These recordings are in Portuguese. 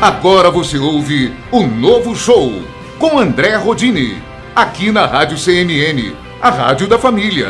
Agora você ouve o Novo Show com André Rodini, aqui na Rádio CNN, a rádio da família.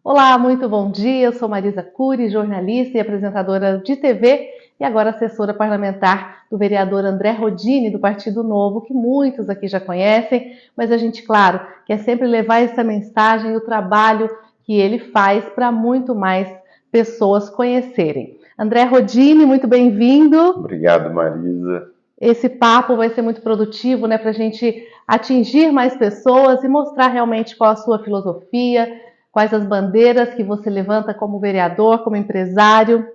Olá, muito bom dia. Eu sou Marisa Cury, jornalista e apresentadora de TV e agora assessora parlamentar do vereador André Rodini, do Partido Novo, que muitos aqui já conhecem, mas a gente, claro, quer sempre levar essa mensagem e o trabalho que ele faz para muito mais pessoas conhecerem. André Rodini, muito bem-vindo. Obrigado, Marisa. Esse papo vai ser muito produtivo, né, para a gente atingir mais pessoas e mostrar realmente qual a sua filosofia, quais as bandeiras que você levanta como vereador, como empresário.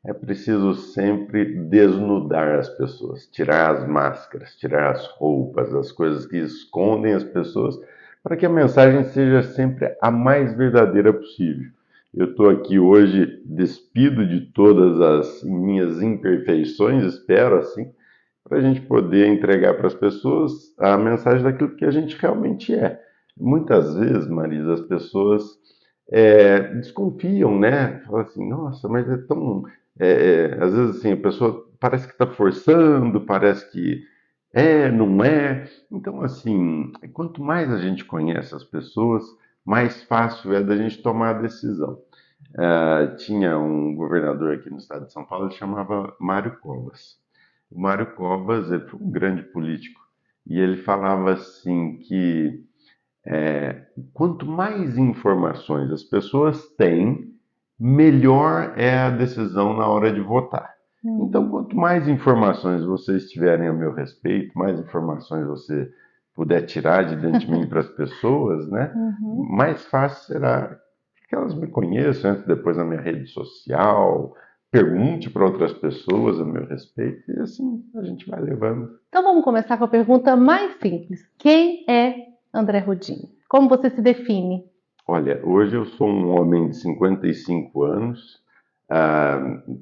É preciso sempre desnudar as pessoas, tirar as máscaras, tirar as roupas, as coisas que escondem as pessoas, para que a mensagem seja sempre a mais verdadeira possível. Eu estou aqui hoje despido de todas as minhas imperfeições, espero assim, para a gente poder entregar para as pessoas a mensagem daquilo que a gente realmente é. Muitas vezes, Marisa, as pessoas desconfiam, né? Falam assim, nossa, mas é tão... às vezes, assim, a pessoa parece que está forçando, parece que não é. Então, assim, quanto mais a gente conhece as pessoas, mais fácil é da gente tomar a decisão. Tinha um governador aqui no estado de São Paulo, ele chamava Mário Covas. O Mário Covas, ele foi um grande político, e ele falava assim que quanto mais informações as pessoas têm, melhor é a decisão na hora de votar. Então, quanto mais informações vocês tiverem a meu respeito, mais informações você puder tirar de dentro de mim para as pessoas, né, mais fácil será que elas me conheçam, entre depois na minha rede social, pergunte para outras pessoas a meu respeito, e assim a gente vai levando. Então vamos começar com a pergunta mais simples. Quem é André Rodini? Como você se define? Olha, hoje eu sou um homem de 55 anos,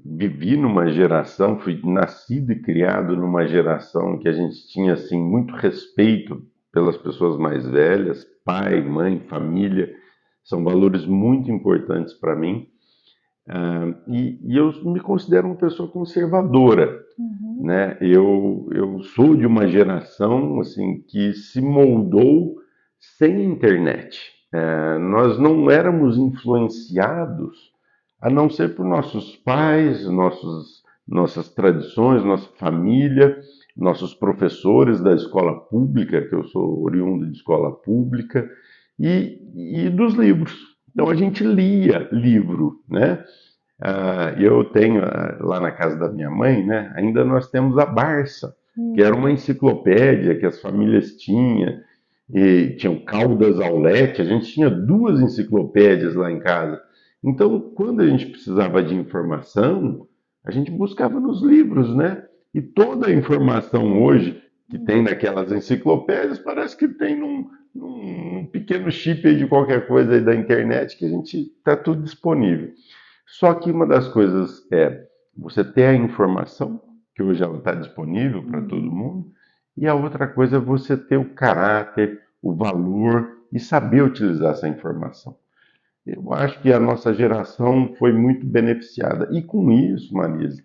vivi numa geração, fui nascido e criado numa geração que a gente tinha assim, muito respeito pelas pessoas mais velhas, pai, mãe, família, são valores muito importantes para mim. E eu me considero uma pessoa conservadora, né? Eu sou de uma geração assim, que se moldou sem internet. Nós não éramos influenciados, a não ser por nossos pais, nossas tradições, nossa família, nossos professores da escola pública, que eu sou oriundo de escola pública, e dos livros. Então a gente lia livro, né? Eu tenho lá na casa da minha mãe, né? Ainda nós temos a Barça, que era uma enciclopédia que as famílias tinham. E tinham Caldas Aulete, a gente tinha 2 enciclopédias lá em casa. Então, quando a gente precisava de informação, a gente buscava nos livros, né? E toda a informação hoje que tem naquelas enciclopédias parece que tem num pequeno chip aí de qualquer coisa aí da internet que a gente está tudo disponível. Só que uma das coisas é você ter a informação, que hoje ela está disponível para todo mundo, e a outra coisa é você ter o caráter, o valor e saber utilizar essa informação. Eu acho que a nossa geração foi muito beneficiada. E com isso, Marisa,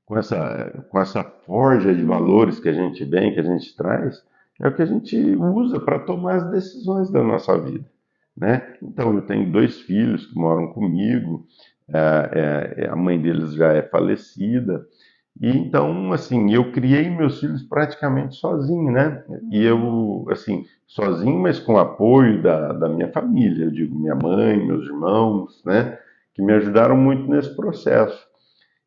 com essa forja de valores que a gente vem, que a gente traz, é o que a gente usa para tomar as decisões da nossa vida, né? Então, eu tenho 2 filhos que moram comigo, a mãe deles já é falecida, e então, assim, eu criei meus filhos praticamente sozinho, né? E eu, assim, sozinho, mas com o apoio da minha família, eu digo, minha mãe, meus irmãos, né? Que me ajudaram muito nesse processo.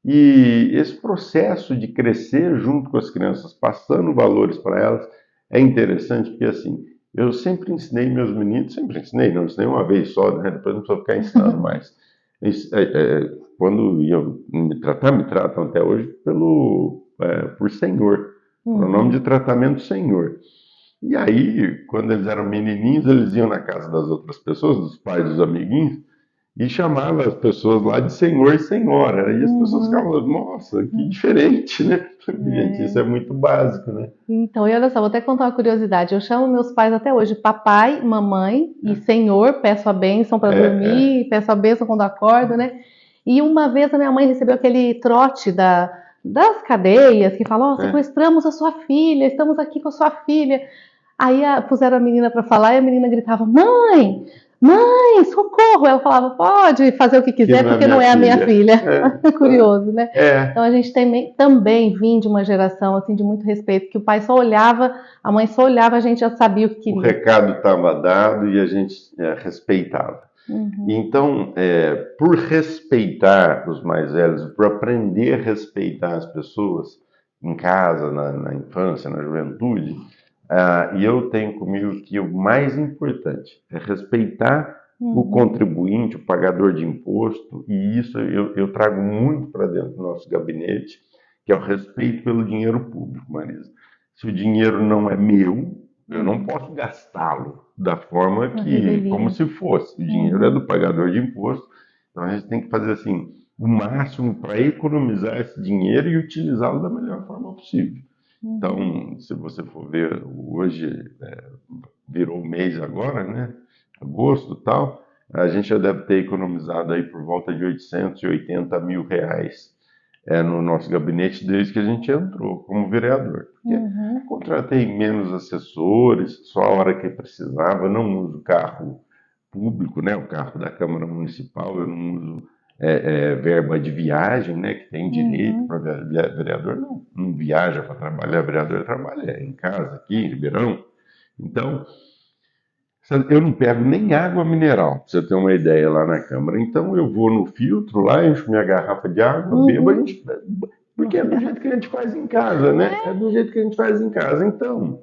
E esse processo de crescer junto com as crianças, passando valores para elas, é interessante porque, assim, eu sempre ensinei meus meninos, não ensinei uma vez só, né? Depois não precisa ficar ensinando mais. Quando iam me tratam até hoje por senhor, pronome de tratamento senhor. E aí, quando eles eram menininhos, eles iam na casa das outras pessoas, dos pais, dos amiguinhos, e chamava as pessoas lá de senhor e senhora. E as pessoas Uhum. ficavam, nossa, que diferente, né? Gente, isso é É. muito básico, né? Então, e olha só, vou até contar uma curiosidade. Eu chamo meus pais até hoje papai, mamãe e senhor, peço a bênção para É, é, dormir, peço a bênção quando acordo, né? E uma vez a minha mãe recebeu aquele trote das cadeias que fala: Ó, é. sequestramos a sua filha, estamos aqui com a sua filha. Aí puseram a menina para falar e a menina gritava: Mãe, mãe, socorro! Ela falava: Pode fazer o que Que quiser, não é porque não minha é a minha filha. filha. É, Curioso, né? Então é. a gente também vim de uma geração assim de muito respeito, que o pai só olhava, a mãe só olhava, a gente já sabia o que O queria. recado estava dado e a gente respeitava. Uhum, Então, por respeitar os mais velhos, por aprender a respeitar as pessoas em casa, na infância, na juventude, e eu tenho comigo que o mais importante é respeitar o uhum, contribuinte, o pagador de imposto, e isso eu trago muito para dentro do nosso gabinete, que é o respeito pelo dinheiro público, Marisa. Se o dinheiro não é meu, eu não uhum. posso gastá-lo da forma Uma que, como revelia. se fosse. O dinheiro é Uhum, do pagador de imposto, então a gente tem que fazer assim o máximo para economizar esse dinheiro e utilizá-lo da melhor forma possível. uhum, Então, se você for ver hoje, virou o mês agora, né? Agosto e tal, a gente já deve ter economizado aí por volta de 880 mil reais no nosso gabinete desde que a gente entrou como vereador. Porque uhum. contratei menos assessores, só a hora que precisava, não uso carro público, né, o carro da Câmara Municipal, eu não uso verba de viagem, né, que tem direito Uhum. para vereador, não viaja para trabalhar, vereador trabalha em casa, aqui em Ribeirão. Então, eu não pego nem água mineral, pra você ter uma ideia lá na Câmara. Então eu vou no filtro lá, encho minha garrafa de água, bebo, Uhum. porque é do jeito que a gente faz em casa, né? É do jeito que a gente faz em casa. Então,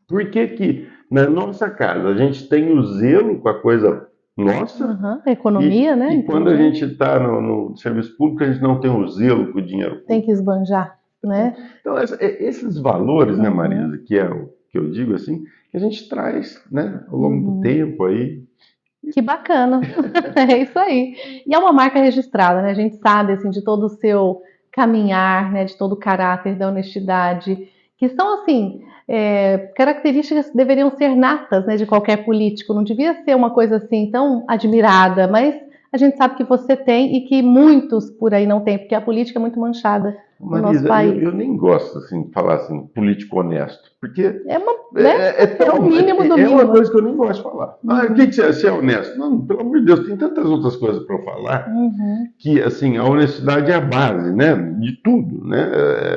por que que na nossa casa a gente tem o zelo com a coisa nossa Uhum. Economia, né? e quando a gente Inteligente. está no serviço público a gente não tem o zelo com o dinheiro Tem que público? esbanjar, né? Então, esses valores, né, Uhum. Marisa, que é o que eu digo assim, que a gente traz, né, ao longo do Uhum. tempo aí. Que bacana. É isso aí. E é uma marca registrada, né? A gente sabe assim de todo o seu caminhar, né? De todo o caráter, da honestidade, que são assim características que deveriam ser natas, né? De qualquer político. Não devia ser uma coisa assim tão admirada, mas a gente sabe que você tem e que muitos por aí não têm, porque a política é muito manchada no nosso Marisa, eu, país. eu nem gosto assim de falar assim, político honesto, porque É uma, né? É o tão, mínimo do uma mínimo, né? coisa que eu nem gosto de falar. Ah, o que, Uhum, que você é honesto? Não, pelo amor de Deus, tem tantas outras coisas para eu falar uhum, que assim a honestidade é a base, né, de tudo, né?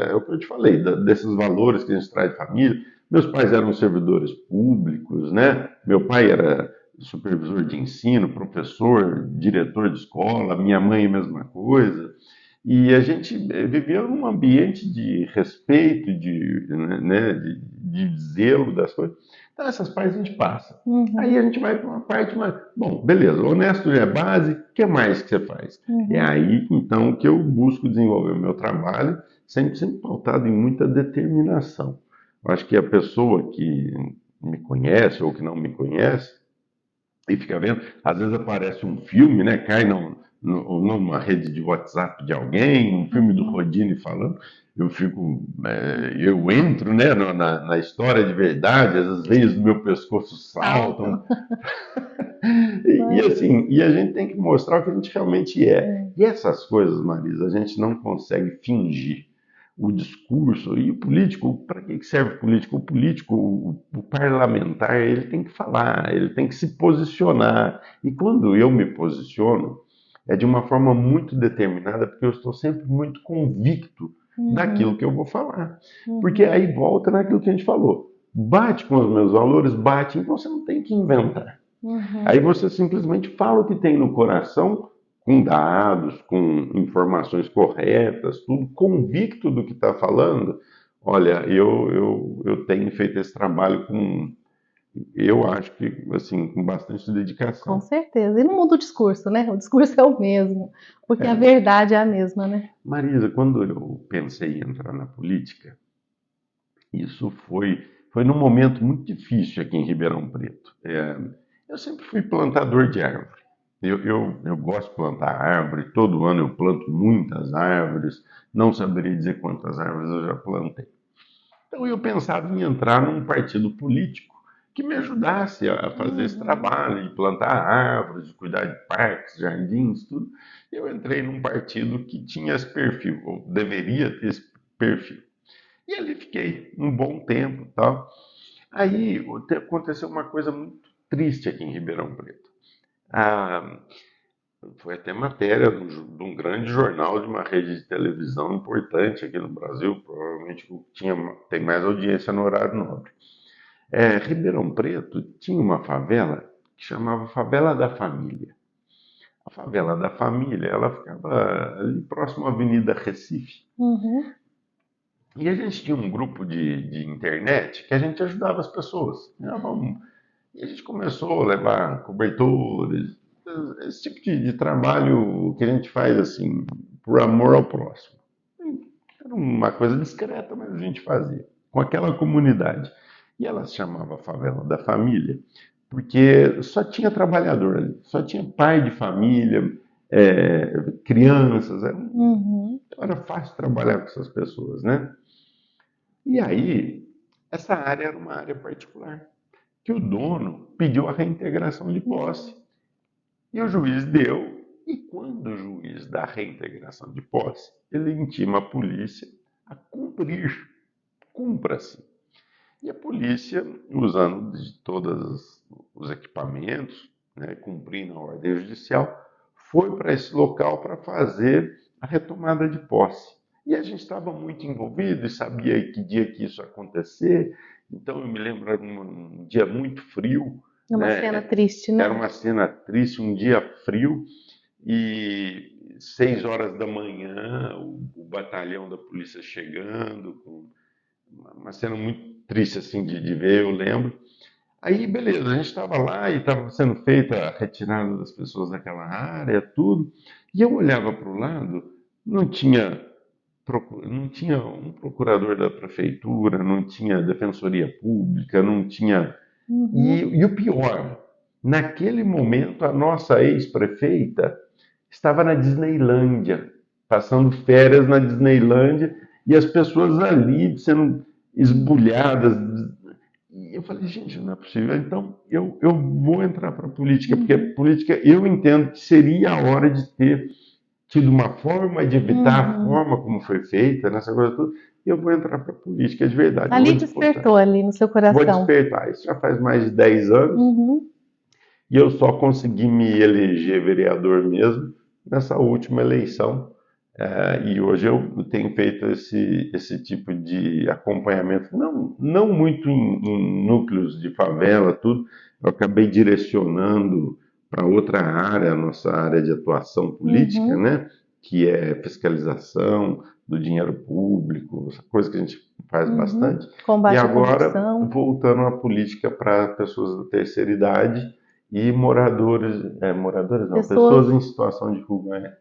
É o que eu te falei, desses valores que a gente traz de família. Meus pais eram servidores públicos, né? Meu pai era supervisor de ensino, professor, diretor de escola, minha mãe a mesma coisa. E a gente vivia num ambiente de respeito, de zelo das coisas. Então, essas partes a gente passa. Aí a uhum, gente vai para uma parte mais. Bom, beleza, honesto é a base, o que mais que você faz? É uhum. aí, então, que eu busco desenvolver o meu trabalho, sempre pautado em muita determinação. Eu acho que a pessoa que me conhece ou que não me conhece, e fica vendo, às vezes aparece um filme, né? Cai numa rede de WhatsApp de alguém, um filme do Uhum. Rodini falando, eu entro, né, na história de verdade, as veias do meu pescoço saltam, Saltam. e Mas, assim, e a gente tem que mostrar o que a gente realmente é. é. E essas coisas, Marisa, a gente não consegue fingir. O discurso e o político, para que serve o político? O político, o parlamentar, ele tem que falar, ele tem que se posicionar. E quando eu me posiciono, é de uma forma muito determinada, porque eu estou sempre muito convicto daquilo Uhum, que eu vou falar. Porque uhum, aí volta naquilo que a gente falou. Bate com os meus valores, bate, então você não tem que inventar. Aí uhum. você simplesmente fala o que tem no coração, com dados, com informações corretas, tudo convicto do que está falando. Olha, eu tenho feito esse trabalho com, eu acho que, assim, com bastante Com dedicação. certeza. E não muda o discurso, né? O discurso é o mesmo, porque a verdade é a mesma, né? Marisa, quando eu pensei em entrar na política, isso foi num momento muito difícil aqui em Ribeirão Preto. Eu sempre fui plantador de árvore. Eu gosto de plantar árvore, todo ano eu planto muitas árvores, não saberia dizer quantas árvores eu já plantei. Então eu pensava em entrar num partido político que me ajudasse a fazer esse Uhum. trabalho, de plantar árvores, de cuidar de parques, jardins, tudo. Eu entrei num partido que tinha esse perfil, ou deveria ter esse perfil. E ali fiquei um bom tempo, tal. Aí aconteceu uma coisa muito triste aqui em Ribeirão Preto. Ah, foi até matéria de um grande jornal de uma rede de televisão importante aqui no Brasil, provavelmente tem mais audiência no horário nobre. Ribeirão Preto tinha uma favela que chamava Favela da Família. A Favela da Família, ela ficava ali próximo à Avenida Recife. Uhum. E a gente tinha um grupo de internet que a gente ajudava as pessoas. E a gente começou a levar cobertores, esse tipo de trabalho que a gente faz assim, por amor ao próximo. Era uma coisa discreta, mas a gente fazia, com aquela comunidade. E ela se chamava Favela da Família, porque só tinha trabalhador ali, só tinha pai de família, crianças, Uhum. era fácil trabalhar com essas pessoas, né? E aí, essa área era uma área particular, que o dono pediu a reintegração de posse. E o juiz deu, e quando o juiz dá a reintegração de posse, ele intima a polícia a cumprir, cumpra-se. E a polícia, usando de todos os equipamentos, né, cumprindo a ordem judicial, foi para esse local para fazer a retomada de posse. E a gente estava muito envolvido e sabia que dia que isso ia acontecer. Então eu me lembro, era um dia muito frio, É uma cena né? triste, Era né? uma cena triste, um dia frio, e 6 horas da manhã, o batalhão da polícia chegando, com uma cena muito triste assim de ver, eu lembro. Aí, beleza, a gente estava lá e estava sendo feita a retirada das pessoas daquela área, tudo, e eu olhava para o lado, não tinha, não tinha um procurador da prefeitura, não tinha defensoria pública, não tinha. E, Uhum. e o pior, naquele momento a nossa ex-prefeita estava na Disneylândia, passando férias na Disneylândia, e as pessoas ali sendo esbulhadas. E eu falei, gente, não é possível. Então eu vou entrar para a política, porque Uhum. política eu entendo que seria a hora de ter tido uma forma de evitar a Uhum. forma como foi feita, nessa coisa toda. E eu vou entrar para a política de verdade, eu vou Ali disputar. despertou ali no seu Vou coração. despertar. Isso já faz mais de 10 anos. Uhum. E eu só consegui me eleger vereador mesmo nessa última eleição. E hoje eu tenho feito esse tipo de acompanhamento, não muito em núcleos de favela, tudo. Eu acabei direcionando para outra área, a nossa área de atuação política, Uhum. né? Que é fiscalização do dinheiro público, essa coisa que a gente faz Uhum. bastante. E Combate à agora, corrupção. voltando à política para pessoas da terceira idade e moradores não, pessoas Pessoas. em situação de rua.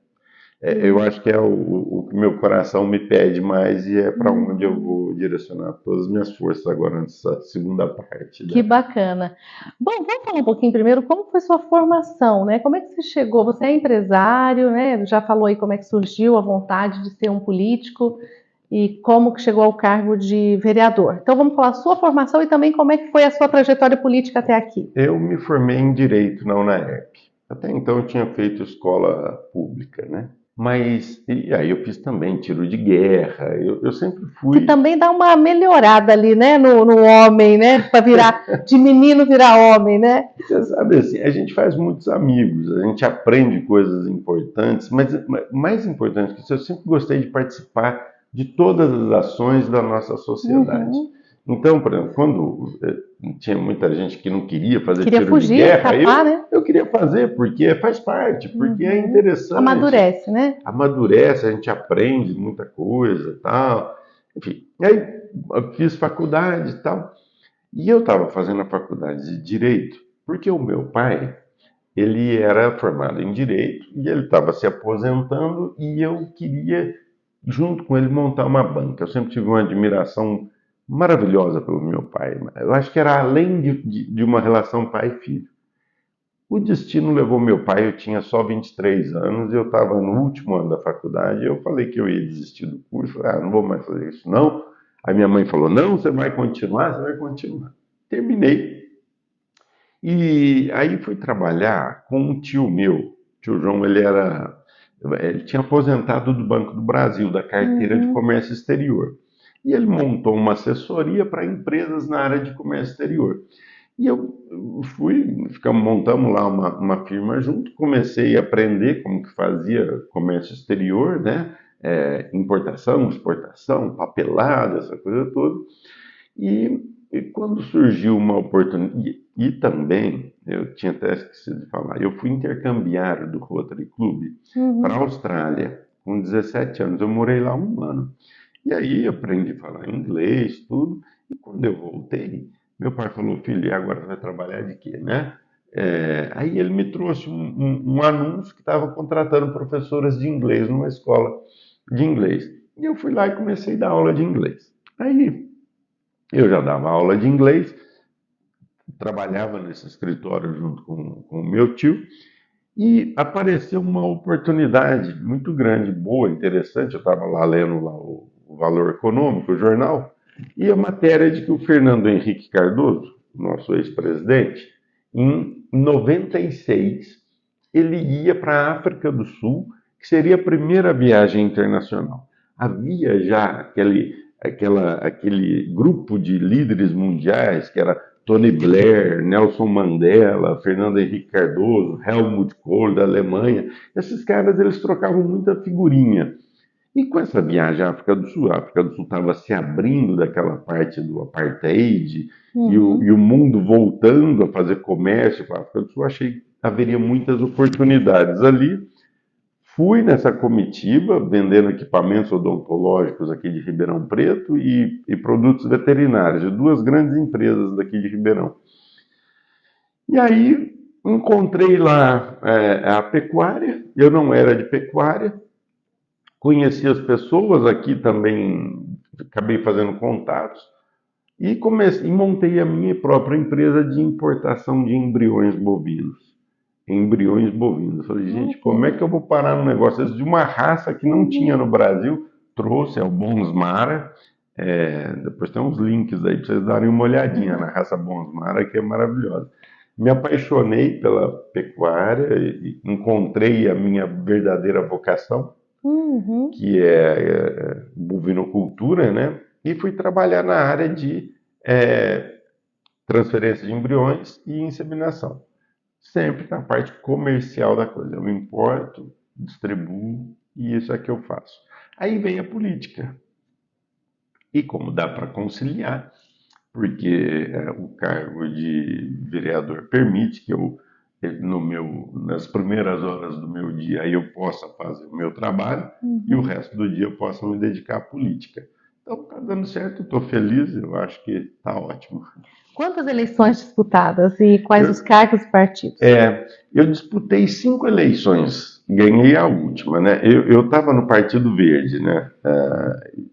Eu Sim. acho que é o que meu coração me pede mais e é para onde eu Uhum. vou direcionar todas as minhas forças agora nessa segunda parte Que da. bacana. Bom, vamos falar um pouquinho primeiro como foi sua formação, né? Como é que você chegou? Você é empresário, né? Já falou aí como é que surgiu a vontade de ser um político e como que chegou ao cargo de vereador. Então vamos falar sua formação e também como é que foi a sua trajetória política até aqui. Eu me formei em Direito na UNAERP. Até então eu tinha feito escola pública, né? Mas, e aí eu fiz também tiro de guerra, eu sempre Que fui. também dá uma melhorada ali, né, no homem, né, para virar de menino virar homem, né? Você sabe assim, a gente faz muitos amigos, a gente aprende coisas importantes, mas mais importante que isso, eu sempre gostei de participar de todas as ações da nossa sociedade. Uhum. Então, por exemplo, quando tinha muita gente que não queria fazer Queria tiro de fugir, guerra, escapar, né? eu queria fazer, porque faz parte, porque é Uhum. interessante, Amadurece, né? amadurece, a gente aprende muita coisa e tal. Enfim, aí eu fiz faculdade e tal. E eu estava fazendo a faculdade de Direito, porque o meu pai, ele era formado em Direito e ele estava se aposentando e eu queria, junto com ele, montar uma banca. Eu sempre tive uma admiração maravilhosa pelo meu pai. Eu acho que era além de uma relação pai-filho. O destino levou meu pai, eu tinha só 23 anos, eu estava no último ano da faculdade, eu falei que eu ia desistir do curso, falei, não vou mais fazer isso não. Aí minha mãe falou, não, você vai continuar. Terminei. E aí fui trabalhar com um tio meu, tio João, ele tinha aposentado do Banco do Brasil, da carteira de Uhum. comércio exterior. E ele montou uma assessoria para empresas na área de comércio exterior. E eu montamos lá uma firma junto, comecei a aprender como que fazia comércio exterior, né? Importação, exportação, papelada, essa coisa toda. E quando surgiu uma oportunidade, e também, eu tinha até esquecido de falar, eu fui intercambiário do Rotary Club para a Uhum. Austrália, com 17 anos. Eu morei lá um ano. E aí aprendi a falar inglês, tudo. E quando eu voltei, meu pai falou, filho, e agora você vai trabalhar de quê, né? Aí ele me trouxe um anúncio que estava contratando professoras de inglês numa escola de inglês. E eu fui lá e comecei a dar aula de inglês. Aí eu já dava aula de inglês, trabalhava nesse escritório junto com o meu tio, e apareceu uma oportunidade muito grande, boa, interessante. Eu estava lá lendo lá o Valor Econômico, o jornal, e a matéria de que o Fernando Henrique Cardoso, nosso ex-presidente, em 96, ele ia para a África do Sul, que seria a primeira viagem internacional. Havia já aquele grupo de líderes mundiais, que era Tony Blair, Nelson Mandela, Fernando Henrique Cardoso, Helmut Kohl da Alemanha. Esses caras eles trocavam muita figurinha. E com essa viagem à África do Sul, a África do Sul estava se abrindo daquela parte do apartheid e o Uhum. mundo voltando a fazer comércio com a África do Sul, achei que haveria muitas oportunidades ali. Fui nessa comitiva vendendo equipamentos odontológicos aqui de Ribeirão Preto e produtos veterinários de duas grandes empresas daqui de Ribeirão. E aí encontrei lá a pecuária, eu não era de pecuária, conheci as pessoas aqui também, acabei fazendo contatos e montei a minha própria empresa de importação de embriões bovinos. Embriões bovinos. Falei, gente, como é que eu vou parar no negócio de uma raça que não tinha Uhum. no Brasil? Trouxe, é o Bonsmara. Depois tem uns links aí para vocês darem uma olhadinha na raça Bonsmara, que é maravilhosa. Me apaixonei pela pecuária e encontrei a minha verdadeira vocação, Uhum. que é bovinocultura, né? E fui trabalhar na área de é, transferência de embriões e inseminação. Sempre na parte comercial da coisa. Eu importo, distribuo e isso é que eu faço. Aí vem a política. E como dá para conciliar, porque o cargo de vereador permite que eu, nas primeiras horas do meu dia, aí eu possa fazer o meu trabalho e o Uhum. resto do dia eu possa me dedicar à política. Então está dando certo, estou feliz, eu acho que está ótimo. Quantas eleições disputadas e quais os Eu, cargos e partidos? eu disputei 5 eleições, ganhei a última, né? Eu estava no Partido Verde, né?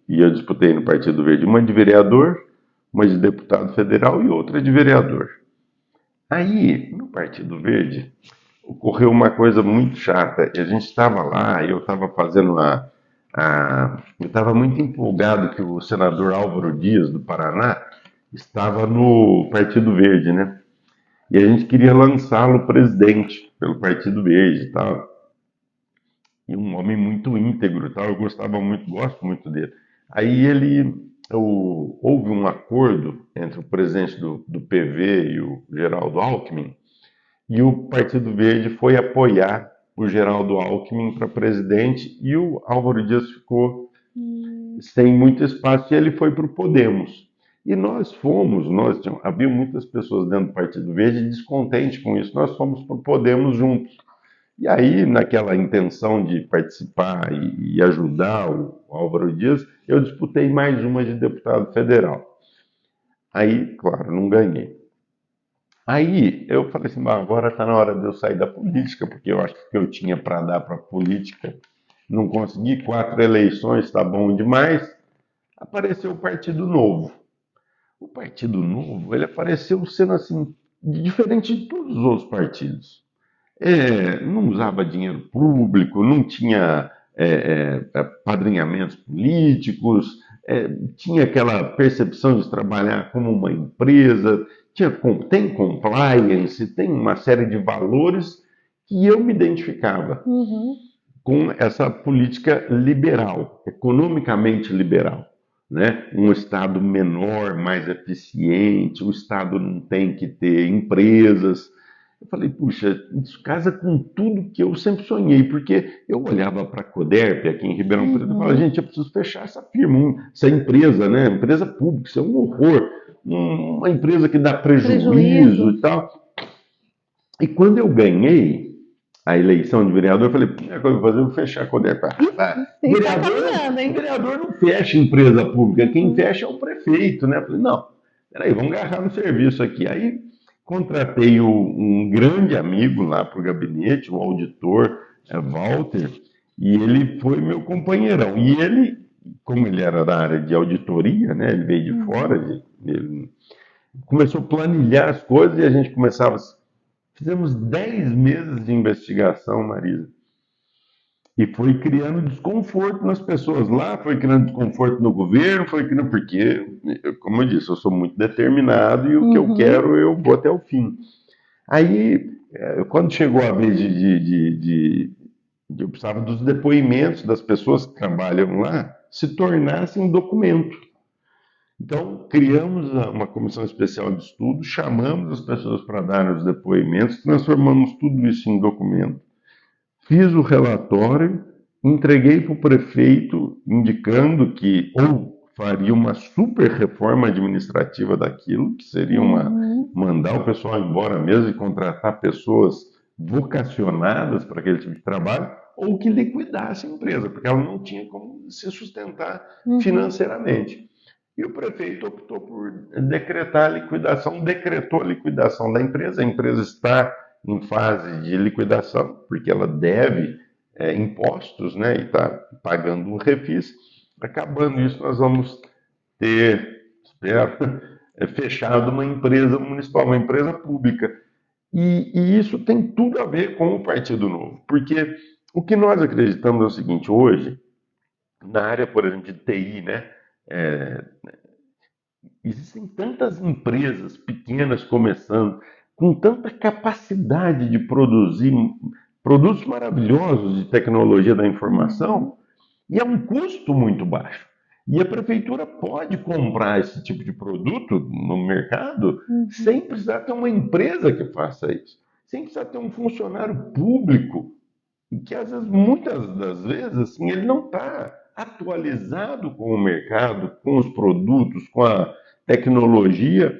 E eu disputei no Partido Verde uma de vereador, uma de deputado federal e outra de vereador. Aí, no Partido Verde, ocorreu uma coisa muito chata. A gente estava lá, eu estava fazendo eu estava muito empolgado que o senador Álvaro Dias, do Paraná, estava no Partido Verde, né? E a gente queria lançá-lo presidente pelo Partido Verde e tal. E um homem muito íntegro e tal, eu gostava muito, gosto muito dele. Aí houve um acordo entre o presidente do PV e o Geraldo Alckmin, e o Partido Verde foi apoiar o Geraldo Alckmin para presidente e o Álvaro Dias ficou sem muito espaço e ele foi para o Podemos. E havia muitas pessoas dentro do Partido Verde descontentes com isso, nós fomos para o Podemos juntos. E aí, naquela intenção de participar e ajudar o Álvaro Dias, eu disputei mais uma de deputado federal. Aí, claro, não ganhei. Aí eu falei assim, agora está na hora de eu sair da política, porque eu acho que o que eu tinha para dar para a política não consegui. 4 eleições está bom demais. Apareceu o Partido Novo. O Partido Novo, ele apareceu sendo assim, diferente de todos os outros partidos. não usava dinheiro público, não tinha padrinhamentos políticos, tinha aquela percepção de trabalhar como uma empresa, tem compliance, tem uma série de valores que eu me identificava Uhum. com essa política liberal, economicamente liberal. Né? Um Estado menor, mais eficiente, o Estado não tem que ter empresas. Eu falei, puxa, isso casa com tudo que eu sempre sonhei, porque eu olhava para a Coderp aqui em Ribeirão Preto e falava, Uhum. gente, eu preciso fechar essa firma, essa empresa, né? Empresa pública, isso é um horror. Uma empresa que dá prejuízo Prejuízo. e tal. E quando eu ganhei a eleição de vereador, eu falei, a primeira coisa que eu vou fazer é vou fechar a Coderp. E tá caminhando, hein? Vereador não fecha empresa pública, quem fecha é o prefeito, né? Eu falei, não, peraí, vamos agarrar no serviço aqui. Aí contratei um grande amigo lá para o gabinete, o auditor Walter, e ele foi meu companheirão. E ele, como ele era da área de auditoria, né? Ele veio de fora, Uhum. ele começou a planilhar as coisas e a gente começava. Fizemos 10 meses de investigação, Marisa. E foi criando desconforto nas pessoas lá, foi criando desconforto no governo, foi criando. Porque, como eu disse, eu sou muito determinado e o que eu Uhum. quero eu vou até o fim. Aí, quando chegou a vez eu precisava dos depoimentos das pessoas que trabalham lá se tornassem documento. Então, criamos uma comissão especial de estudo, chamamos as pessoas para darem os depoimentos, transformamos tudo isso em documento. Fiz o relatório, entreguei para o prefeito, indicando que ou faria uma super reforma administrativa daquilo, que seria Uhum. mandar o pessoal embora mesmo e contratar pessoas vocacionadas para aquele tipo de trabalho, ou que liquidasse a empresa, porque ela não tinha como se sustentar Uhum. financeiramente. E o prefeito optou por decretar a liquidação, decretou a liquidação da empresa. A empresa está em fase de liquidação, porque ela deve impostos, né, e está pagando um refis. Acabando isso, nós vamos ter, espero, fechado uma empresa municipal, uma empresa pública. E isso tem tudo a ver com o Partido Novo, porque o que nós acreditamos é o seguinte: hoje, na área, por exemplo, de TI, né, é, existem tantas empresas pequenas começando, com tanta capacidade de produzir produtos maravilhosos de tecnologia da Uhum. informação, e é um custo muito baixo. E a prefeitura pode comprar esse tipo de produto no mercado sem Uhum. precisar ter uma empresa que faça isso, sem precisar ter um funcionário público que às vezes, muitas das vezes, assim, ele não está atualizado com o mercado, com os produtos, com a tecnologia,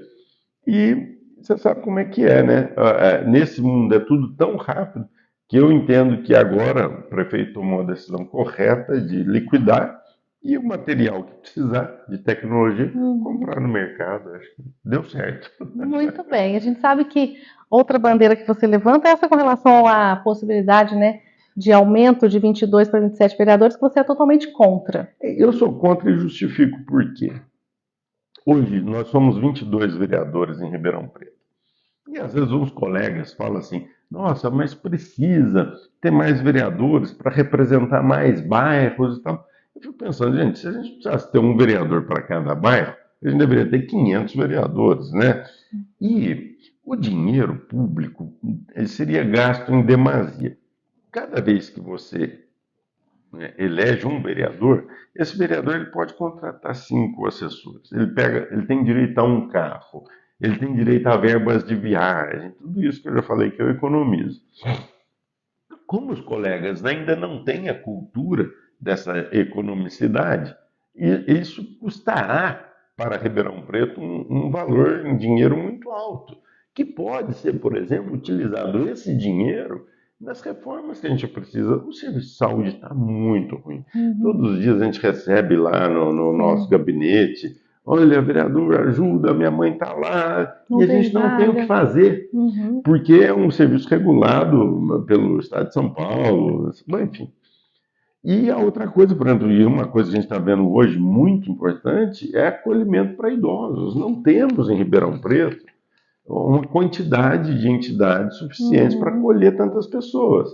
e você sabe como é que é, né? Nesse mundo é tudo tão rápido que eu entendo que agora o prefeito tomou a decisão correta de liquidar e o material que precisar de tecnologia Uhum. comprar no mercado. Acho que deu certo. Muito bem. A gente sabe que outra bandeira que você levanta é essa com relação à possibilidade, né, de aumento de 22 para 27 vereadores, que você é totalmente contra. Eu sou contra e justifico por quê. Hoje nós somos 22 vereadores em Ribeirão Preto. E às vezes uns colegas falam assim: nossa, mas precisa ter mais vereadores para representar mais bairros e tal. Eu fico pensando, gente, se a gente precisasse ter um vereador para cada bairro, a gente deveria ter 500 vereadores, né? E o dinheiro público seria gasto em demasia. Cada vez que você, né, elege um vereador, esse vereador ele pode contratar 5 assessores. Ele tem direito a um carro, ele tem direito a verbas de viagem, tudo isso que eu já falei que eu economizo. Como os colegas ainda não têm a cultura dessa economicidade, isso custará para Ribeirão Preto um valor em dinheiro muito alto, que pode ser, por exemplo, utilizado esse dinheiro nas reformas que a gente precisa. O serviço de saúde está muito ruim. Uhum. Todos os dias a gente recebe lá no nosso Sim. gabinete: olha, vereador, ajuda, minha mãe está lá, e Não a tem gente não tem o que vaga. fazer Uhum. porque é um serviço regulado pelo Estado de São Paulo, bom, enfim. E a outra coisa, por exemplo, e uma coisa que a gente está vendo hoje muito importante é acolhimento para idosos. Não temos em Ribeirão Preto uma quantidade de entidades suficientes para acolher tantas pessoas.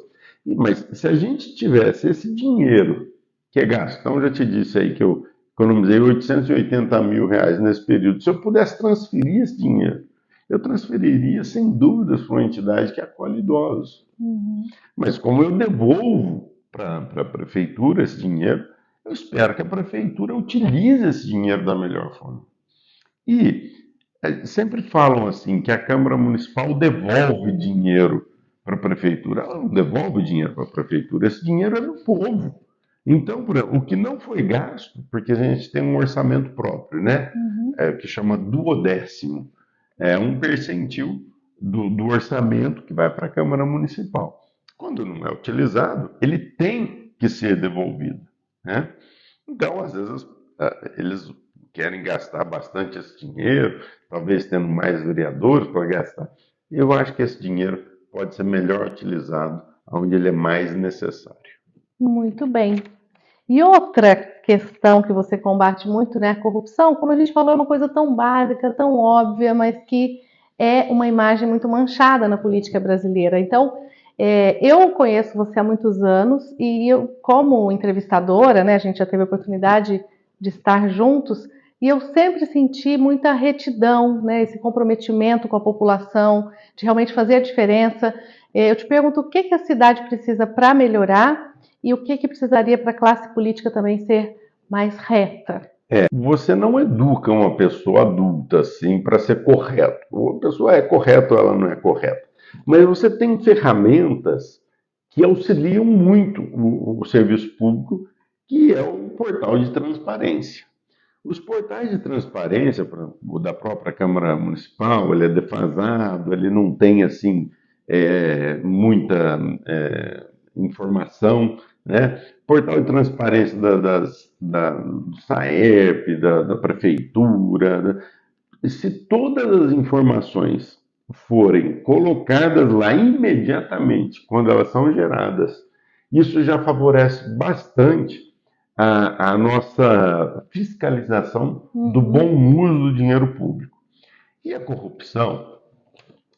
Mas se a gente tivesse esse dinheiro que é gasto, então eu já te disse aí que eu economizei 880 mil reais nesse período, se eu pudesse transferir esse dinheiro, eu transferiria sem dúvidas para uma entidade que acolhe idosos. Mas como eu devolvo para a prefeitura esse dinheiro, eu espero que a prefeitura utilize esse dinheiro da melhor forma. E sempre falam assim que a Câmara Municipal devolve dinheiro para a prefeitura. Ela não devolve dinheiro para a prefeitura, esse dinheiro é do povo. Então, por exemplo, o que não foi gasto, porque a gente tem um orçamento próprio, né? Que chama duodécimo. É um percentil do orçamento que vai para a Câmara Municipal. Quando não é utilizado, ele tem que ser devolvido, né? Então, às vezes, eles querem gastar bastante esse dinheiro, talvez tendo mais vereadores para gastar. Eu acho que esse dinheiro pode ser melhor utilizado onde ele é mais necessário. Muito bem. E outra questão que você combate muito, né, a corrupção, como a gente falou, é uma coisa tão básica, tão óbvia, mas que é uma imagem muito manchada na política brasileira. Então, eu conheço você há muitos anos e eu, como entrevistadora, né, a gente já teve a oportunidade de estar juntos, e eu sempre senti muita retidão, né, esse comprometimento com a população, de realmente fazer a diferença. Eu te pergunto o que que a cidade precisa para melhorar e o que que precisaria para a classe política também ser mais reta. Você não educa uma pessoa adulta assim para ser correto. A pessoa é correta ou ela não é correta. Mas você tem ferramentas que auxiliam muito o serviço público, que é o portal de transparência. Os portais de transparência o da própria Câmara Municipal, ele é defasado, ele não tem assim muita informação, né? Portal de transparência do SAEP, da prefeitura, né? Se todas as informações forem colocadas lá imediatamente, quando elas são geradas, isso já favorece bastante a nossa fiscalização do bom uso do dinheiro público. E a corrupção,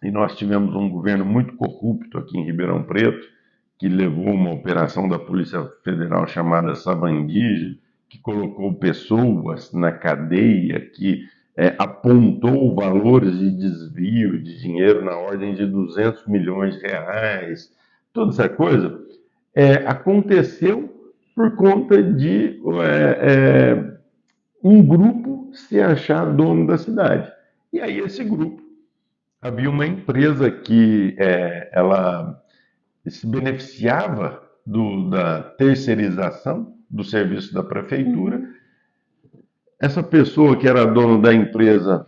e nós tivemos um governo muito corrupto aqui em Ribeirão Preto, que levou uma operação da Polícia Federal chamada Sabandige, que colocou pessoas na cadeia, que apontou valores de desvio de dinheiro na ordem de 200 milhões de reais, toda essa coisa, aconteceu por conta de um grupo se achar dono da cidade. E aí esse grupo, havia uma empresa que ela se beneficiava da terceirização do serviço da prefeitura. Essa pessoa que era dona da empresa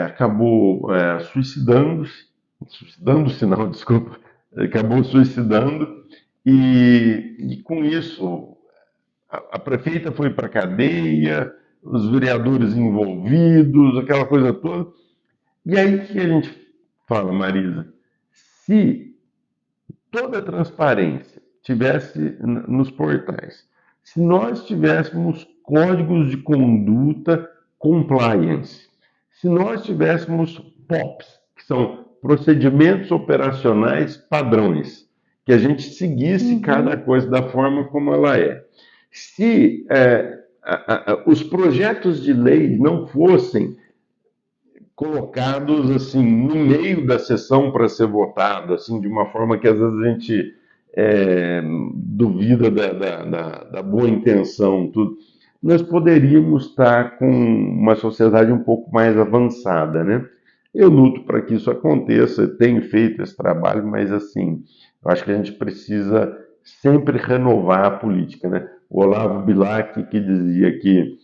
acabou suicidando-se não, desculpa, acabou suicidando e com isso a prefeita foi para a cadeia, os vereadores envolvidos, aquela coisa toda. E aí que a gente fala, Marisa, se toda a transparência tivesse nos portais, se nós tivéssemos códigos de conduta compliance, se nós tivéssemos POPs, que são procedimentos operacionais padrões, que a gente seguisse cada coisa da forma como ela é. Se os projetos de lei não fossem colocados assim no meio da sessão para ser votado, assim de uma forma que às vezes a gente duvida da boa intenção, tudo, nós poderíamos estar com uma sociedade um pouco mais avançada, né? Eu luto para que isso aconteça, tenho feito esse trabalho, mas assim, eu acho que a gente precisa sempre renovar a política, né? O Olavo Bilac que dizia que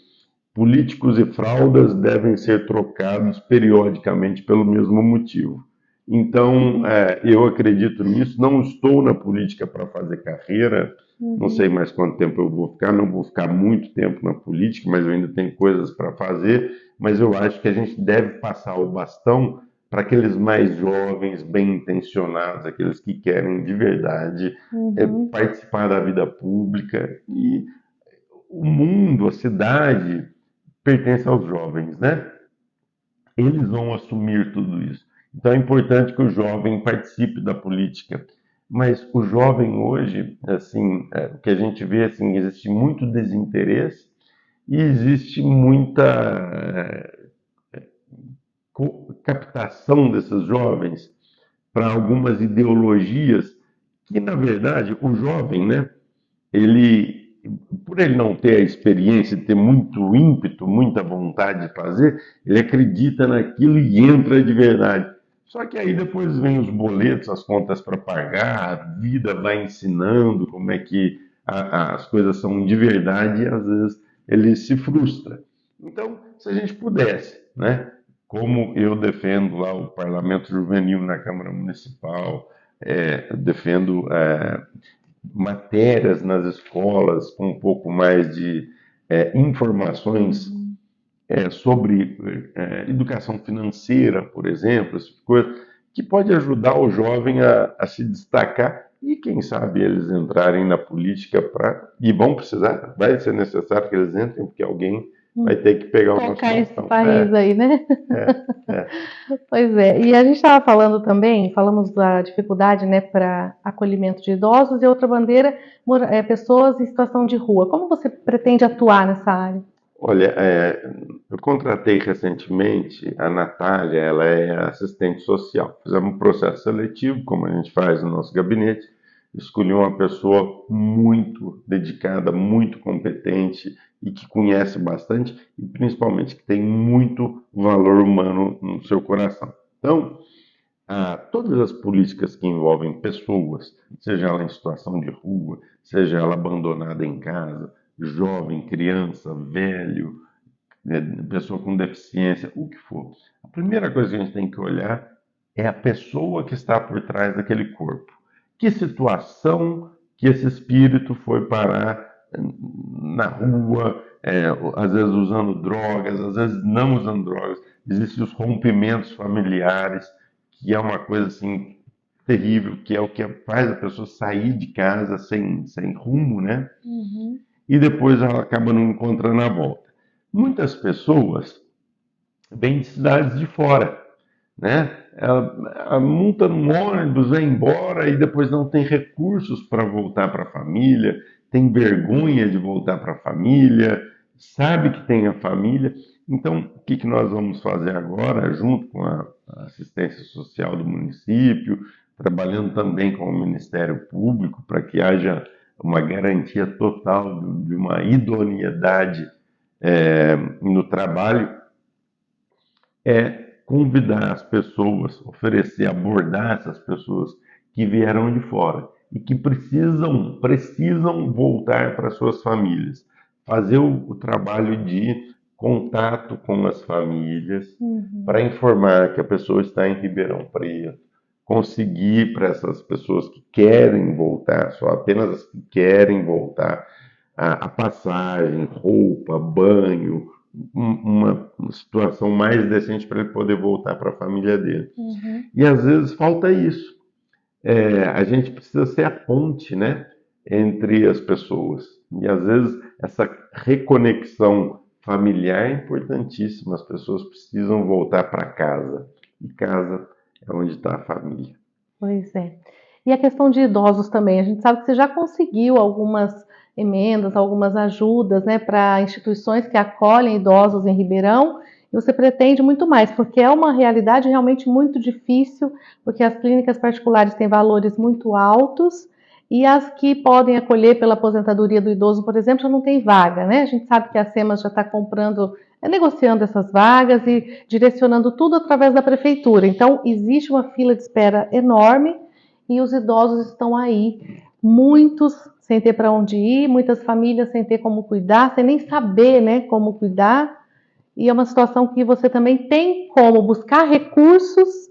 políticos e fraldas devem ser trocados periodicamente pelo mesmo motivo. Então, eu acredito nisso. Não estou na política para fazer carreira. Não sei mais quanto tempo eu vou ficar. Não vou ficar muito tempo na política, mas eu ainda tenho coisas para fazer. Mas eu acho que a gente deve passar o bastão para aqueles mais jovens, bem intencionados, aqueles que querem de verdade participar da vida pública. E o mundo, a cidade, pertence aos jovens, né? Eles vão assumir tudo isso. Então é importante que o jovem participe da política. Mas o jovem hoje, assim, o que a gente vê, assim, existe muito desinteresse e existe muita captação desses jovens para algumas ideologias que, na verdade, o jovem, né, ele, por ele não ter a experiência, ter muito ímpeto, muita vontade de fazer, ele acredita naquilo e entra de verdade. Só que aí depois vem os boletos, as contas para pagar, a vida vai ensinando como é que as coisas são de verdade e às vezes ele se frustra. Então, se a gente pudesse, né, como eu defendo lá o parlamento juvenil na Câmara Municipal, defendo matérias nas escolas com um pouco mais de informações sobre educação financeira, por exemplo, essa coisa, que pode ajudar o jovem a se destacar e, quem sabe, eles entrarem na política e vão precisar, vai ser necessário que eles entrem, porque alguém vai ter que pegar o nosso Tocar esse bastão. país aí, né? É. Pois é, e a gente estava falando também, falamos da dificuldade, né, para acolhimento de idosos e outra bandeira, pessoas em situação de rua. Como você pretende atuar nessa área? Olha, eu contratei recentemente a Natália, ela é assistente social. Fizemos um processo seletivo, como a gente faz no nosso gabinete, escolhi uma pessoa muito dedicada, muito competente e que conhece bastante e principalmente que tem muito valor humano no seu coração. Então, todas as políticas que envolvem pessoas, seja ela em situação de rua, seja ela abandonada em casa, jovem, criança, velho, pessoa com deficiência, o que for. A primeira coisa que a gente tem que olhar é a pessoa que está por trás daquele corpo. Que situação que esse espírito foi parar na rua, às vezes usando drogas, às vezes não usando drogas. Existem os rompimentos familiares, que é uma coisa assim terrível, que é o que faz a pessoa sair de casa sem rumo, né? Uhum. E depois ela acaba não encontrando a volta. Muitas pessoas vêm de cidades de fora, né? Ela monta no ônibus, vai embora e depois não tem recursos para voltar para a família, tem vergonha de voltar para a família, sabe que tem a família. Então, o que nós vamos fazer agora, junto com a assistência social do município, trabalhando também com o Ministério Público, para que haja uma garantia total de uma idoneidade no trabalho, é convidar as pessoas, oferecer, abordar essas pessoas que vieram de fora e que precisam voltar para suas famílias, fazer o trabalho de contato com as famílias para informar que a pessoa está em Ribeirão Preto, conseguir para essas pessoas que querem voltar, só apenas as que querem voltar, a passagem, roupa, banho, uma situação mais decente para ele poder voltar para a família dele. E às vezes falta isso. A gente precisa ser a ponte, né, entre as pessoas. E às vezes essa reconexão familiar é importantíssima. As pessoas precisam voltar para casa. E casa é onde está a família. Pois é. E a questão de idosos também. A gente sabe que você já conseguiu algumas emendas, algumas ajudas, né, para instituições que acolhem idosos em Ribeirão. E você pretende muito mais, porque é uma realidade realmente muito difícil, porque as clínicas particulares têm valores muito altos e as que podem acolher pela aposentadoria do idoso, por exemplo, já não tem vaga, né? A gente sabe que a SEMAS já está negociando essas vagas e direcionando tudo através da prefeitura. Então, existe uma fila de espera enorme e os idosos estão aí, muitos sem ter para onde ir, muitas famílias sem ter como cuidar, sem nem saber, né, como cuidar. E é uma situação que você também tem como buscar recursos,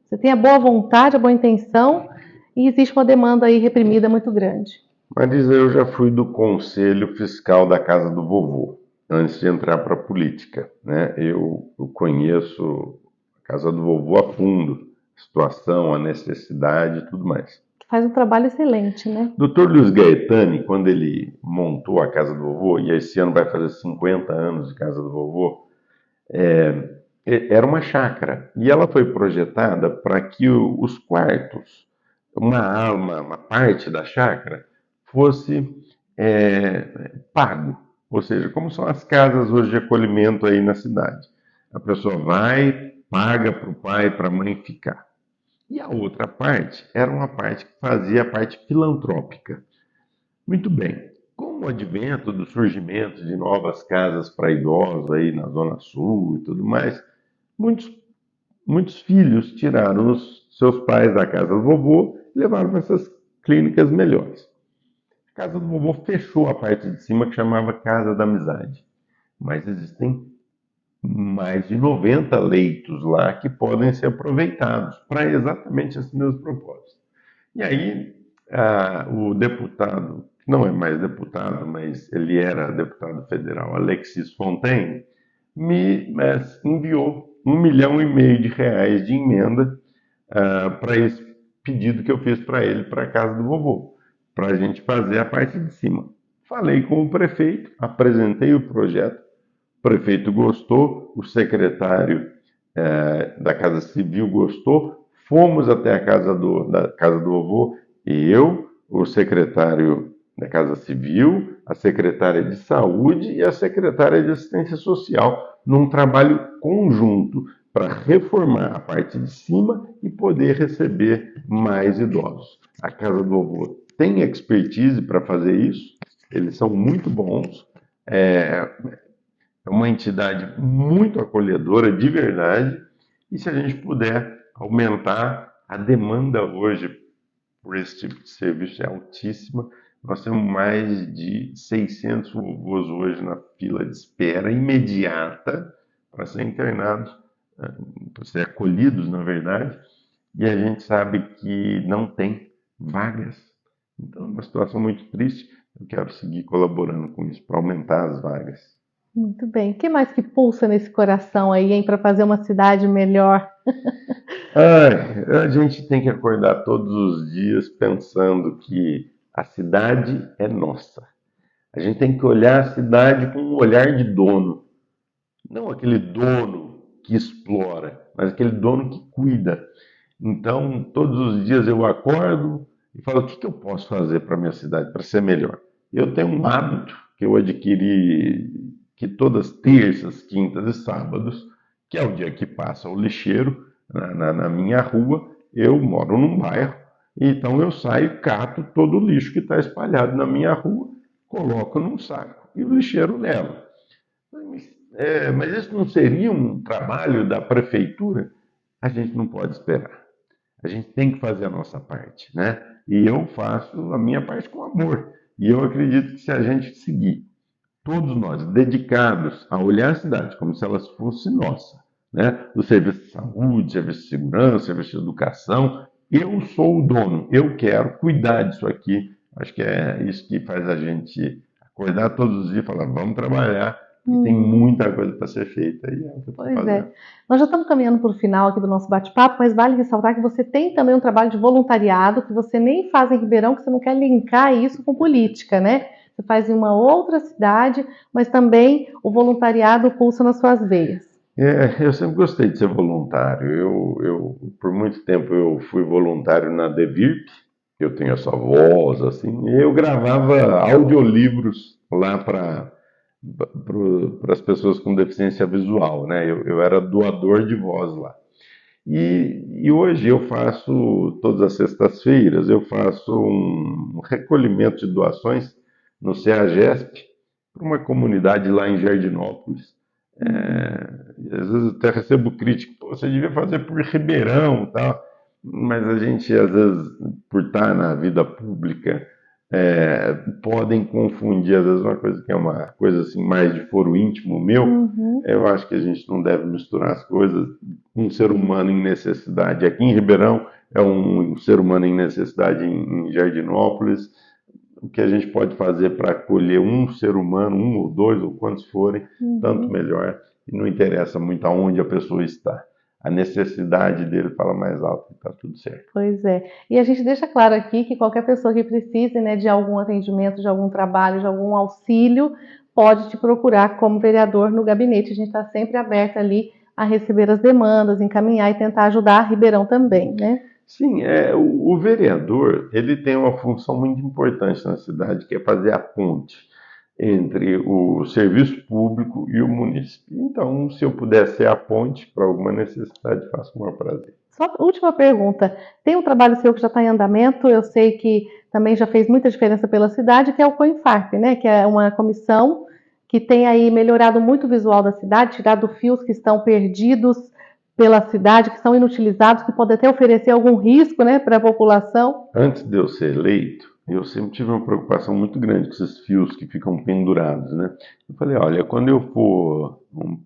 você tem a boa vontade, a boa intenção, e existe uma demanda aí reprimida muito grande. Marisa, eu já fui do conselho fiscal da casa do vovô, antes de entrar para a política, né? Eu conheço a casa do vovô a fundo, a situação, a necessidade e tudo mais. Faz um trabalho excelente, né? Dr. Luiz Gaetani, quando ele montou a casa do vovô, e esse ano vai fazer 50 anos de casa do vovô, era uma chácara e ela foi projetada para que os quartos, uma parte da chácara, fosse pago. Ou seja, como são as casas hoje de acolhimento aí na cidade. A pessoa vai, paga para o pai e para a mãe ficar. E a outra parte era uma parte que fazia a parte filantrópica. Muito bem. Com o advento do surgimento de novas casas para idosos aí na Zona Sul e tudo mais, muitos, muitos filhos tiraram os seus pais da casa do vovô e levaram para essas clínicas melhores. A casa do vovô fechou a parte de cima que chamava Casa da Amizade. Mas existem mais de 90 leitos lá que podem ser aproveitados para exatamente esse mesmo propósito. E aí, o deputado, que não é mais deputado, mas ele era deputado federal, Alexis Fontaine, me enviou R$ 1,5 milhão de emenda para esse pedido que eu fiz para ele, para a casa do vovô, para a gente fazer a parte de cima. Falei com o prefeito, apresentei o projeto, o prefeito gostou, o secretário da Casa Civil gostou, fomos até a da casa do vovô, eu, o secretário da Casa Civil, a secretária de Saúde e a secretária de Assistência Social, num trabalho conjunto para reformar a parte de cima e poder receber mais idosos. A Casa do Vovô tem expertise para fazer isso, eles são muito bons, é uma entidade muito acolhedora, de verdade, e se a gente puder aumentar a demanda hoje por esse tipo de serviço é altíssima. Nós temos mais de 600 vovôs hoje na fila de espera imediata para ser internados, para ser acolhidos, na verdade, e a gente sabe que não tem vagas. Então, é uma situação muito triste. Eu quero seguir colaborando com isso para aumentar as vagas. Muito bem. O que mais que pulsa nesse coração aí, hein, para fazer uma cidade melhor? A gente tem que acordar todos os dias pensando que a cidade é nossa. A gente tem que olhar a cidade com um olhar de dono. Não aquele dono que explora, mas aquele dono que cuida. Então, todos os dias eu acordo e falo: o que eu posso fazer para a minha cidade para ser melhor? Eu tenho um hábito que eu adquiri que todas terças, quintas e sábados, que é o dia que passa o lixeiro na minha rua, eu moro num bairro, então eu saio e cato todo o lixo que está espalhado na minha rua, coloco num saco e o lixeiro leva. Mas isso não seria um trabalho da prefeitura? A gente não pode esperar. A gente tem que fazer a nossa parte, né? E eu faço a minha parte com amor. E eu acredito que se a gente seguir, todos nós, dedicados a olhar a cidade como se ela fosse nossa, né? Do serviço de saúde, serviço de segurança, serviço de educação, eu sou o dono, eu quero cuidar disso aqui. Acho que é isso que faz a gente acordar todos os dias e falar: vamos trabalhar, e tem muita coisa para ser feita aí. Pois é. Nós já estamos caminhando para o final aqui do nosso bate-papo, mas vale ressaltar que você tem também um trabalho de voluntariado que você nem faz em Ribeirão, que você não quer linkar isso com política, né? Você faz em uma outra cidade, mas também o voluntariado pulsa nas suas veias. Eu sempre gostei de ser voluntário. Por muito tempo, eu fui voluntário na Devirp. Eu tenho essa voz, assim. E eu gravava audiolivros lá para as pessoas com deficiência visual, né? Eu era doador de voz lá. E hoje eu faço, todas as sextas-feiras, eu faço um recolhimento de doações no CEAGESP, para uma comunidade lá em Jardinópolis. Às vezes eu até recebo crítica: pô, você devia fazer por Ribeirão e tal, mas a gente, às vezes, por estar na vida pública, podem confundir, às vezes, uma coisa que é uma coisa assim, mais de foro íntimo meu. Eu acho que a gente não deve misturar as coisas. Um ser humano em necessidade aqui em Ribeirão é um ser humano em necessidade em Jardinópolis. O que a gente pode fazer para acolher um ser humano, um ou dois, ou quantos forem, tanto melhor. E não interessa muito aonde a pessoa está. A necessidade dele fala mais alto, está tudo certo. Pois é. E a gente deixa claro aqui que qualquer pessoa que precise, né, de algum atendimento, de algum trabalho, de algum auxílio, pode te procurar como vereador no gabinete. A gente está sempre aberto ali a receber as demandas, encaminhar e tentar ajudar Ribeirão também, né? Sim, o vereador, ele tem uma função muito importante na cidade, que é fazer a ponte entre o serviço público e o município. Então, se eu puder ser a ponte para alguma necessidade, faço com o maior prazer. Só última pergunta, tem um trabalho seu que já está em andamento, eu sei que também já fez muita diferença pela cidade, que é o COINFARP, né? Que é uma comissão que tem aí melhorado muito o visual da cidade, tirado fios que estão perdidos pela cidade, que são inutilizados, que podem até oferecer algum risco, né, para a população. Antes de eu ser eleito, eu sempre tive uma preocupação muito grande com esses fios que ficam pendurados, né? Eu falei, olha, quando eu for um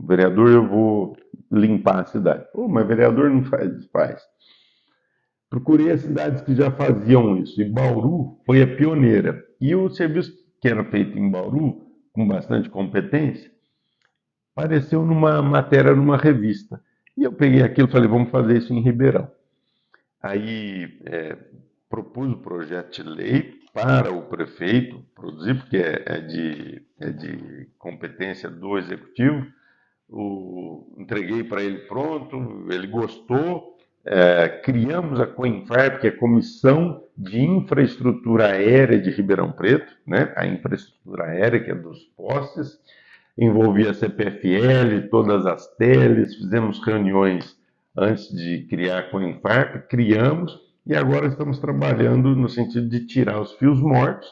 vereador, eu vou limpar a cidade. Pô, mas vereador não faz. Procurei as cidades que já faziam isso, e Bauru foi a pioneira. E o serviço que era feito em Bauru, com bastante competência, apareceu numa matéria, numa revista. E eu peguei aquilo e falei, vamos fazer isso em Ribeirão. Aí propus o projeto de lei para o prefeito produzir, porque é de competência do executivo. Entreguei para ele pronto, ele gostou. Criamos a COINFARP, que é a Comissão de Infraestrutura Aérea de Ribeirão Preto, né? A infraestrutura aérea, que é dos postes, envolvia a CPFL, todas as teles, fizemos reuniões antes de criar a COINFARP, criamos, e agora estamos trabalhando no sentido de tirar os fios mortos.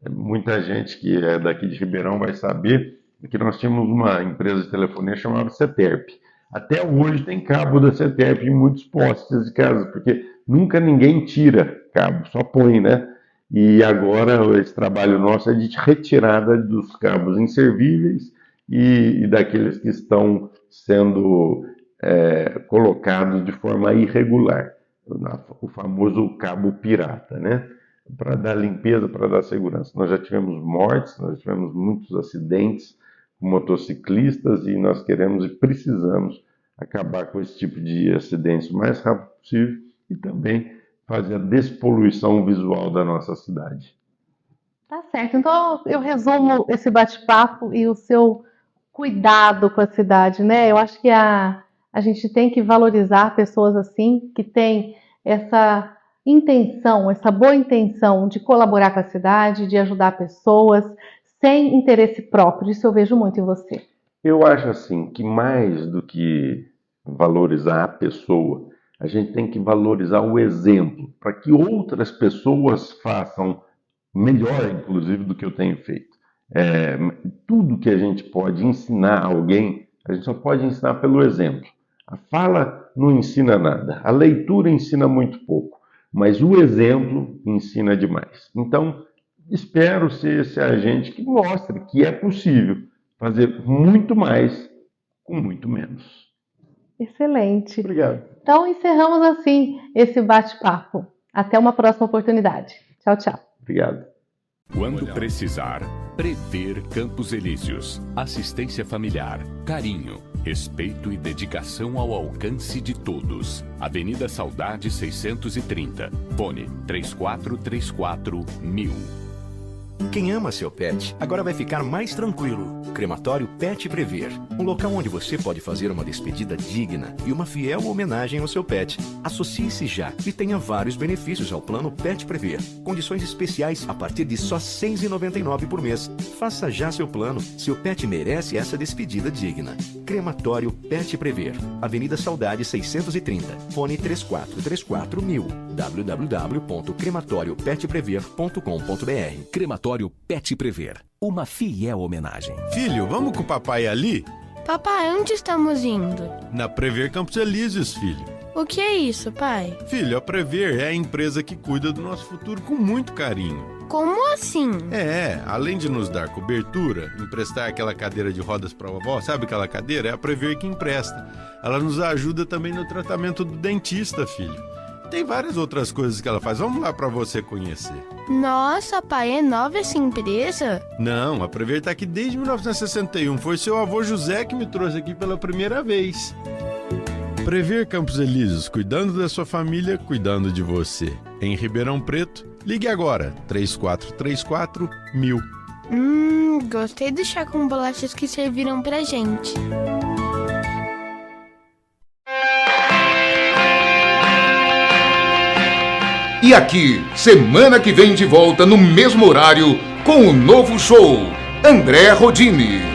Muita gente que é daqui de Ribeirão vai saber que nós tínhamos uma empresa de telefonia chamada CETERP. Até hoje tem cabo da CETERP em muitos postes de casa, porque nunca ninguém tira cabo, só põe, né? E agora esse trabalho nosso é de retirada dos cabos inservíveis e daqueles que estão sendo colocados de forma irregular, o famoso cabo pirata, né? Para dar limpeza, para dar segurança. Nós já tivemos mortes, nós tivemos muitos acidentes com motociclistas e nós queremos e precisamos acabar com esse tipo de acidentes o mais rápido possível e também fazer a despoluição visual da nossa cidade. Tá certo. Então eu resumo esse bate-papo e o seu cuidado com a cidade, né? Eu acho que a gente tem que valorizar pessoas assim, que têm essa intenção, essa boa intenção de colaborar com a cidade, de ajudar pessoas, sem interesse próprio. Isso eu vejo muito em você. Eu acho assim que mais do que valorizar a pessoa, a gente tem que valorizar o exemplo, para que outras pessoas façam melhor, inclusive, do que eu tenho feito. Tudo que a gente pode ensinar a alguém, a gente só pode ensinar pelo exemplo. A fala não ensina nada, a leitura ensina muito pouco, mas o exemplo ensina demais. Então, espero ser esse agente que mostre que é possível fazer muito mais com muito menos. Excelente. Obrigado. Então, encerramos assim esse bate-papo. Até uma próxima oportunidade. Tchau, tchau. Obrigado. Quando precisar, Prever Campos Elíseos. Assistência familiar, carinho, respeito e dedicação ao alcance de todos. Avenida Saudade 630. Fone 3434-1000. Quem ama seu pet, agora vai ficar mais tranquilo. Crematório Pet Prever. Um local onde você pode fazer uma despedida digna e uma fiel homenagem ao seu pet. Associe-se já e tenha vários benefícios ao plano Pet Prever. Condições especiais a partir de só R$ 6,99 por mês. Faça já seu plano. Seu pet merece essa despedida digna. Crematório Pet Prever. Avenida Saudade 630. Fone 3434-1000. www.crematoriopetprever.com.br. Crematório Pet Prever. Uma fiel homenagem. Filho, vamos com o papai ali? Papai, onde estamos indo? Na Prever Campos Elíseos, filho. O que é isso, pai? Filho, a Prever é a empresa que cuida do nosso futuro com muito carinho. Como assim? Além de nos dar cobertura, emprestar aquela cadeira de rodas para a vovó, sabe aquela cadeira? É a Prever que empresta. Ela nos ajuda também no tratamento do dentista, filho. Tem várias outras coisas que ela faz. Vamos lá para você conhecer. Nossa, pai, é nova essa empresa? Não, a Prever está aqui desde 1961. Foi seu avô José que me trouxe aqui pela primeira vez. Prever Campos Elíseos, cuidando da sua família, cuidando de você. Em Ribeirão Preto, ligue agora, 3434-1000. Gostei do chá com bolachas que serviram pra gente. E aqui, semana que vem de volta no mesmo horário com o novo show, André Rodini.